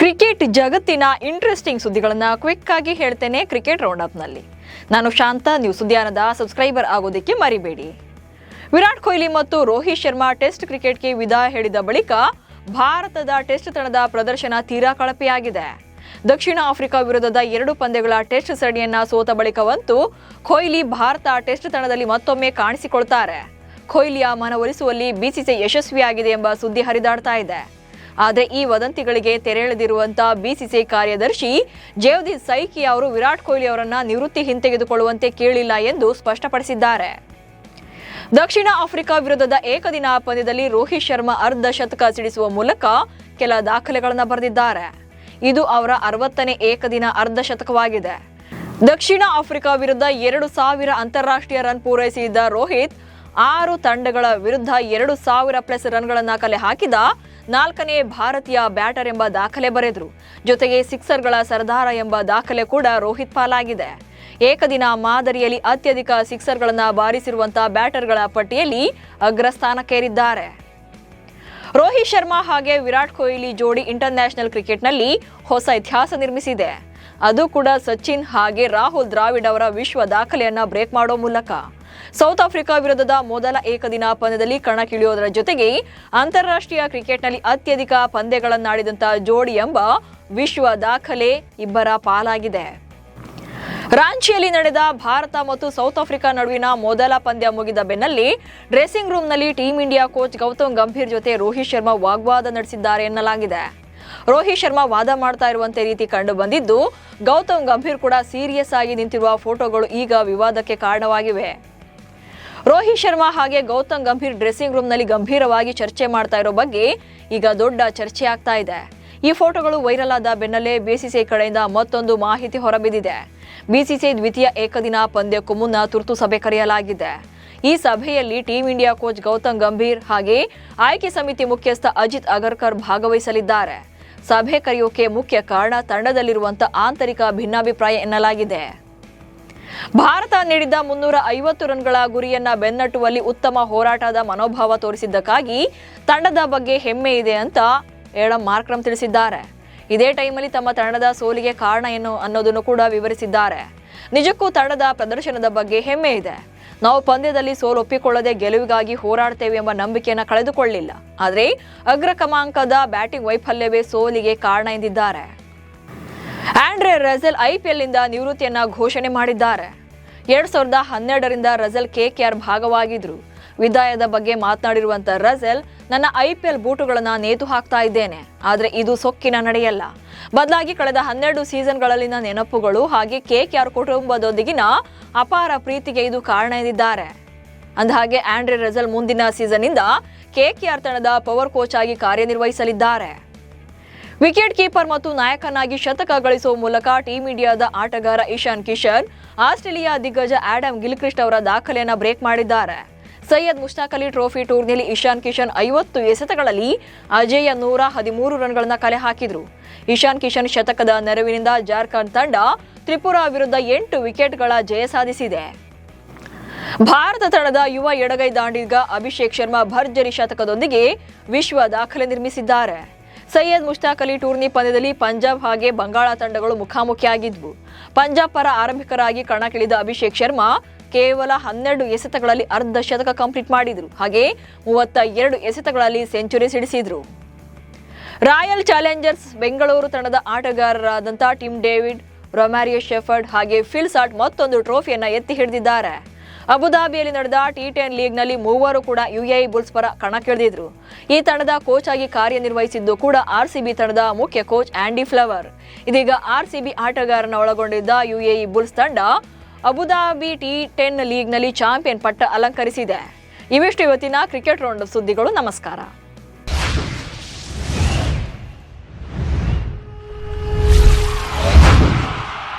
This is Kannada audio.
ಕ್ರಿಕೆಟ್ ಜಗತ್ತಿನ ಇಂಟ್ರೆಸ್ಟಿಂಗ್ ಸುದ್ದಿಗಳನ್ನು ಕ್ವಿಕ್ ಆಗಿ ಹೇಳ್ತೇನೆ ಕ್ರಿಕೆಟ್ ರೌಂಡ್ ಅಪ್ ನಲ್ಲಿ. ನಾನು ಶಾಂತ. ನೀವು ಸುದ್ದಿಯಾನದ ಸಬ್ಸ್ಕ್ರೈಬರ್ ಆಗೋದಕ್ಕೆ ಮರಿಬೇಡಿ. ವಿರಾಟ್ ಕೊಹ್ಲಿ ಮತ್ತು ರೋಹಿತ್ ಶರ್ಮಾ ಟೆಸ್ಟ್ ಕ್ರಿಕೆಟ್ಗೆ ವಿದಾಯ ಹೇಳಿದ ಬಳಿಕ ಭಾರತದ ಟೆಸ್ಟ್ ತಂಡದ ಪ್ರದರ್ಶನ ತೀರಾ ಕಳಪೆಯಾಗಿದೆ. ದಕ್ಷಿಣ ಆಫ್ರಿಕಾ ವಿರುದ್ಧದ 2 ಪಂದ್ಯಗಳ ಟೆಸ್ಟ್ ಸರಣಿಯನ್ನ ಸೋತ ಬಳಿಕವಂತೂ ಕೊಹ್ಲಿ ಭಾರತ ಟೆಸ್ಟ್ ತಂಡದಲ್ಲಿ ಮತ್ತೊಮ್ಮೆ ಕಾಣಿಸಿಕೊಳ್ತಾರೆ. ಕೊಹ್ಲಿಯ ಮನವೊಲಿಸುವಲ್ಲಿ ಬಿಸಿಸಿಐ ಯಶಸ್ವಿಯಾಗಿದೆ ಎಂಬ ಸುದ್ದಿ ಹರಿದಾಡ್ತಾ ಇದೆ. ಆದರೆ ಈ ವದಂತಿಗಳಿಗೆ ತೆರೆಳೆದಿರುವಂತಹ ಬಿಸಿಸಿಐ ಕಾರ್ಯದರ್ಶಿ ಜೇವ್ದೀಪ್ ಸೈಕಿ ಅವರು ವಿರಾಟ್ ಕೊಹ್ಲಿ ಅವರನ್ನ ನಿವೃತ್ತಿ ಹಿಂತೆಗೆದುಕೊಳ್ಳುವಂತೆ ಕೇಳಿಲ್ಲ ಎಂದು ಸ್ಪಷ್ಟಪಡಿಸಿದ್ದಾರೆ. ದಕ್ಷಿಣ ಆಫ್ರಿಕಾ ವಿರುದ್ಧದ ಏಕದಿನ ಪಂದ್ಯದಲ್ಲಿ ರೋಹಿತ್ ಶರ್ಮಾ ಅರ್ಧ ಶತಕ ಸಿಡಿಸುವ ಮೂಲಕ ಕೆಲ ದಾಖಲೆಗಳನ್ನು ಬರೆದಿದ್ದಾರೆ. ಇದು ಅವರ 60ನೇ ಏಕದಿನ ಅರ್ಧ ಶತಕವಾಗಿದೆ. ದಕ್ಷಿಣ ಆಫ್ರಿಕಾ ವಿರುದ್ಧ 2000 ಅಂತಾರಾಷ್ಟ್ರೀಯ ರನ್ ಪೂರೈಸಿದ ರೋಹಿತ್ 6 ತಂಡಗಳ ವಿರುದ್ಧ 2000+ ರನ್ಗಳನ್ನು ಕಲೆ ಹಾಕಿದ 4ನೇ ಭಾರತೀಯ ಬ್ಯಾಟರ್ ಎಂಬ ದಾಖಲೆ ಬರೆದರು. ಜೊತೆಗೆ ಸಿಕ್ಸರ್ಗಳ ಸರ್ದಾರ ಎಂಬ ದಾಖಲೆ ಕೂಡ ರೋಹಿತ್ ಪಾಲಾಗಿದೆ. ಏಕದಿನ ಮಾದರಿಯಲ್ಲಿ ಅತ್ಯಧಿಕ ಸಿಕ್ಸರ್ಗಳನ್ನು ಬಾರಿಸಿರುವಂತಹ ಬ್ಯಾಟರ್ಗಳ ಪಟ್ಟಿಯಲ್ಲಿ ಅಗ್ರಸ್ಥಾನಕ್ಕೇರಿದ್ದಾರೆ. ರೋಹಿತ್ ಶರ್ಮಾ ಹಾಗೆ ವಿರಾಟ್ ಕೊಹ್ಲಿ ಜೋಡಿ ಇಂಟರ್ನ್ಯಾಷನಲ್ ಕ್ರಿಕೆಟ್ನಲ್ಲಿ ಹೊಸ ಇತಿಹಾಸ ನಿರ್ಮಿಸಿದೆ. ಅದು ಕೂಡ ಸಚಿನ್ ಹಾಗೆ ರಾಹುಲ್ ದ್ರಾವಿಡ್ ಅವರ ವಿಶ್ವ ದಾಖಲೆಯನ್ನ ಬ್ರೇಕ್ ಮಾಡೋ ಮೂಲಕ. ಸೌತ್ ಆಫ್ರಿಕಾ ವಿರುದ್ಧದ ಮೊದಲ ಏಕದಿನ ಪಂದ್ಯದಲ್ಲಿ ಕಣಕ್ಕಿಳಿಯೋದರ ಜೊತೆಗೆ ಅಂತಾರಾಷ್ಟ್ರೀಯ ಕ್ರಿಕೆಟ್ನಲ್ಲಿ ಅತ್ಯಧಿಕ ಪಂದ್ಯಗಳನ್ನಾಡಿದಂತಹ ಜೋಡಿ ಎಂಬ ವಿಶ್ವ ದಾಖಲೆ ಇಬ್ಬರ ಪಾಲಾಗಿದೆ. ರಾಂಚಿಯಲ್ಲಿ ನಡೆದ ಭಾರತ ಮತ್ತು ಸೌತ್ ಆಫ್ರಿಕಾ ನಡುವಿನ ಮೊದಲ ಪಂದ್ಯ ಮುಗಿದ ಬೆನ್ನಲ್ಲೇ ಡ್ರೆಸ್ಸಿಂಗ್ ರೂಮ್ನಲ್ಲಿ team India coach Gautam Gambhir ಜೊತೆ ರೋಹಿತ್ ಶರ್ಮಾ ವಾಗ್ವಾದ ನಡೆಸಿದ್ದಾರೆ ಎನ್ನಲಾಗಿದೆ. ರೋಹಿತ್ ಶರ್ಮಾ ವಾದ ಮಾಡ್ತಾ ಇರುವಂತೆ ರೀತಿ ಕಂಡು ಬಂದಿದ್ದು, ಗೌತಮ್ ಗಂಭೀರ್ ಕೂಡ ಸೀರಿಯಸ್ ಆಗಿ ನಿಂತಿರುವ ಫೋಟೋಗಳು ಈಗ ವಿವಾದಕ್ಕೆ ಕಾರಣವಾಗಿವೆ. ರೋಹಿತ್ ಶರ್ಮಾ ಹಾಗೆ ಗೌತಮ್ ಗಂಭೀರ್ ಡ್ರೆಸ್ಸಿಂಗ್ ರೂಮ್ನಲ್ಲಿ ಗಂಭೀರವಾಗಿ ಚರ್ಚೆ ಮಾಡ್ತಾ ಇರೋ ಬಗ್ಗೆ ಈಗ ದೊಡ್ಡ ಚರ್ಚೆ ಆಗ್ತಾ ಇದೆ. ಈ ಫೋಟೋಗಳು ವೈರಲ್ ಆದ ಬೆನ್ನಲ್ಲೇ ಬಿಸಿಸಿಐ ಕಡೆಯಿಂದ ಮತ್ತೊಂದು ಮಾಹಿತಿ ಹೊರಬಿದ್ದಿದೆ. ಬಿಸಿಸಿಐ ದ್ವಿತೀಯ ಏಕದಿನ ಪಂದ್ಯಕ್ಕೂ ಮುನ್ನ ತುರ್ತು ಸಭೆ ಕರೆಯಲಾಗಿದೆ. ಈ ಸಭೆಯಲ್ಲಿ team India coach Gautam Gambhir ಹಾಗೆ ಆಯ್ಕೆ ಸಮಿತಿ ಮುಖ್ಯಸ್ಥ ಅಜಿತ್ ಅಗರ್ಕರ್ ಭಾಗವಹಿಸಲಿದ್ದಾರೆ. ಸಭೆ ಕರೆಯೋಕೆ ಮುಖ್ಯ ಕಾರಣ ತಂಡದಲ್ಲಿರುವಂತಹ ಆಂತರಿಕ ಭಿನ್ನಾಭಿಪ್ರಾಯ ಎನ್ನಲಾಗಿದೆ. ಭಾರತ ನೀಡಿದ್ದ 350 ರನ್ಗಳ ಗುರಿಯನ್ನ ಬೆನ್ನಟ್ಟುವಲ್ಲಿ ಉತ್ತಮ ಹೋರಾಟದ ಮನೋಭಾವ ತೋರಿಸಿದ್ದಕ್ಕಾಗಿ ತಂಡದ ಬಗ್ಗೆ ಹೆಮ್ಮೆ ಇದೆ ಅಂತ ಏಡಮ್ ಮಾರ್ಕ್ರಮ್ ತಿಳಿಸಿದ್ದಾರೆ. ಇದೇ ಟೈಮಲ್ಲಿ ತಮ್ಮ ತಂಡದ ಸೋಲಿಗೆ ಕಾರಣ ಏನು ಅನ್ನೋದನ್ನು ಕೂಡ ವಿವರಿಸಿದ್ದಾರೆ. ನಿಜಕ್ಕೂ ತಂಡದ ಪ್ರದರ್ಶನದ ಬಗ್ಗೆ ಹೆಮ್ಮೆ ಇದೆ. ನಾವು ಪಂದ್ಯದಲ್ಲಿ ಸೋಲು ಒಪ್ಪಿಕೊಳ್ಳದೆ ಗೆಲುವಿಗಾಗಿ ಹೋರಾಡ್ತೇವೆ ಎಂಬ ನಂಬಿಕೆಯನ್ನು ಕಳೆದುಕೊಳ್ಳಿಲ್ಲ. ಆದರೆ ಅಗ್ರ ಕ್ರಮಾಂಕದ ಬ್ಯಾಟಿಂಗ್ ವೈಫಲ್ಯವೇ ಸೋಲಿಗೆ ಕಾರಣ ಎಂದಿದ್ದಾರೆ. ಆಂಡ್ರೆ ರಸೆಲ್ ಐಪಿಎಲ್ ನಿಂದ ನಿವೃತ್ತಿಯನ್ನ ಘೋಷಣೆ ಮಾಡಿದ್ದಾರೆ. 2012ರಿಂದ ರಸೆಲ್ ಕೆಕೆಆರ್ ಭಾಗವಾಗಿದ್ರು. ವಿದಾಯದ ಬಗ್ಗೆ ಮಾತನಾಡಿರುವಂತ ರಸೆಲ್, ನನ್ನ ಐಪಿಎಲ್ ಬೂಟುಗಳನ್ನ ನೇತು ಹಾಕ್ತಾ ಇದ್ದೇನೆ. ಆದರೆ ಇದು ಸೊಕ್ಕಿನ ನಡೆಯಲ್ಲ. ಬದಲಾಗಿ ಕಳೆದ 12 ಸೀಸನ್ಗಳಲ್ಲಿನ ನೆನಪುಗಳು ಹಾಗೆ ಕೆಕೆಆರ್ ಕುಟುಂಬದೊಂದಿಗಿನ ಅಪಾರ ಪ್ರೀತಿಗೆ ಇದು ಕಾರಣ ಎಂದಿದ್ದಾರೆ. ಅಂದಹಾಗೆ ಆಂಡ್ರೆ ರಸೆಲ್ ಮುಂದಿನ ಸೀಸನ್ ನಿಂದ ಕೆಕೆಆರ್ ತಂಡದ ಪವರ್ ಕೋಚ್ ಆಗಿ ಕಾರ್ಯನಿರ್ವಹಿಸಲಿದ್ದಾರೆ. ವಿಕೆಟ್ ಕೀಪರ್ ಮತ್ತು ನಾಯಕನಾಗಿ ಶತಕ ಗಳಿಸುವ ಮೂಲಕ ಟೀಂ ಇಂಡಿಯಾದ ಆಟಗಾರ ಇಶಾನ್ ಕಿಶನ್ ಆಸ್ಟ್ರೇಲಿಯಾ ದಿಗ್ಗಜ ಆಡಮ್ ಗಿಲ್ಕ್ರಿಸ್ಟ್ ಅವರ ದಾಖಲೆಯನ್ನು ಬ್ರೇಕ್ ಮಾಡಿದ್ದಾರೆ. ಸೈಯದ್ ಮುಷ್ತಾಕ್ ಅಲಿ ಟ್ರೋಫಿ ಟೂರ್ನಿಯಲ್ಲಿ ಇಶಾನ್ ಕಿಶನ್ 50 ಎಸೆತಗಳಲ್ಲಿ ಅಜೇಯ 113 ರನ್ಗಳನ್ನು ಕಲೆ ಹಾಕಿದ್ರು. ಇಶಾನ್ ಕಿಶನ್ ಶತಕದ ನೆರವಿನಿಂದ ಜಾರ್ಖಂಡ್ ತಂಡ ತ್ರಿಪುರಾ ವಿರುದ್ಧ 8 ವಿಕೆಟ್ಗಳ ಜಯ ಸಾಧಿಸಿದೆ. ಭಾರತ ತಂಡದ ಯುವ ಎಡಗೈ ದಾಂಡಿಗ ಅಭಿಷೇಕ್ ಶರ್ಮಾ ಭರ್ಜರಿ ಶತಕದೊಂದಿಗೆ ವಿಶ್ವ ದಾಖಲೆ ನಿರ್ಮಿಸಿದ್ದಾರೆ. ಸೈಯದ್ ಮುಷ್ತಾಕ್ ಅಲಿ ಟೂರ್ನಿ ಪಂದ್ಯದಲ್ಲಿ ಪಂಜಾಬ್ ಹಾಗೆ ಬಂಗಾಳ ತಂಡಗಳು ಮುಖಾಮುಖಿಯಾಗಿದ್ವು. ಪಂಜಾಬ್ ಪರ ಆರಂಭಿಕರಾಗಿ ಕಣಕ್ಕಿಳಿದ ಅಭಿಷೇಕ್ ಶರ್ಮಾ ಕೇವಲ 12 ಎಸೆತಗಳಲ್ಲಿ ಅರ್ಧ ಶತಕ ಕಂಪ್ಲೀಟ್ ಮಾಡಿದ್ರು. ಹಾಗೆ 32 ಎಸೆತಗಳಲ್ಲಿ ಸೆಂಚುರಿ ಸಿಡಿಸಿದ್ರು. ರಾಯಲ್ ಚಾಲೆಂಜರ್ಸ್ ಬೆಂಗಳೂರು ತಂಡದ ಆಟಗಾರರಾದಂತಹ ಟಿಮ್ ಡೇವಿಡ್, ರೊಮ್ಯಾರಿಯೋ ಶೆಫರ್ಡ್ ಹಾಗೆ ಫಿಲ್ ಸಾಲ್ಟ್ ಮತ್ತೊಂದು ಟ್ರೋಫಿಯನ್ನ ಎತ್ತಿ ಹಿಡಿದಿದ್ದಾರೆ. ಅಬುಧಾಬಿಯಲ್ಲಿ ನಡೆದ T10 ಲೀಗ್ನಲ್ಲಿ ಮೂವರು ಕೂಡ ಯುಎಇ ಬುಲ್ಸ್ ಪರ ಕಣಕ್ಕಿಳಿದಿದ್ರು. ಈ ತಂಡದ ಕೋಚ್ ಆಗಿ ಕಾರ್ಯನಿರ್ವಹಿಸಿದ್ದು ಕೂಡ ಆರ್ಸಿಬಿ ತಂಡದ ಮುಖ್ಯ ಕೋಚ್ ಆಂಡಿ ಫ್ಲವರ್. ಇದೀಗ ಆರ್ಸಿಬಿ ಆಟಗಾರನ ಒಳಗೊಂಡಿದ್ದ ಯುಎಇ ಬುಲ್ಸ್ ತಂಡ ಅಬುಧಾಬಿ T10 ಲೀಗ್ನಲ್ಲಿ ಚಾಂಪಿಯನ್ ಪಟ್ಟ ಅಲಂಕರಿಸಿದೆ. ಇವಿಷ್ಟು ಇವತ್ತಿನ ಕ್ರಿಕೆಟ್ ರೌಂಡ್ ಸುದ್ದಿಗಳು. ನಮಸ್ಕಾರ.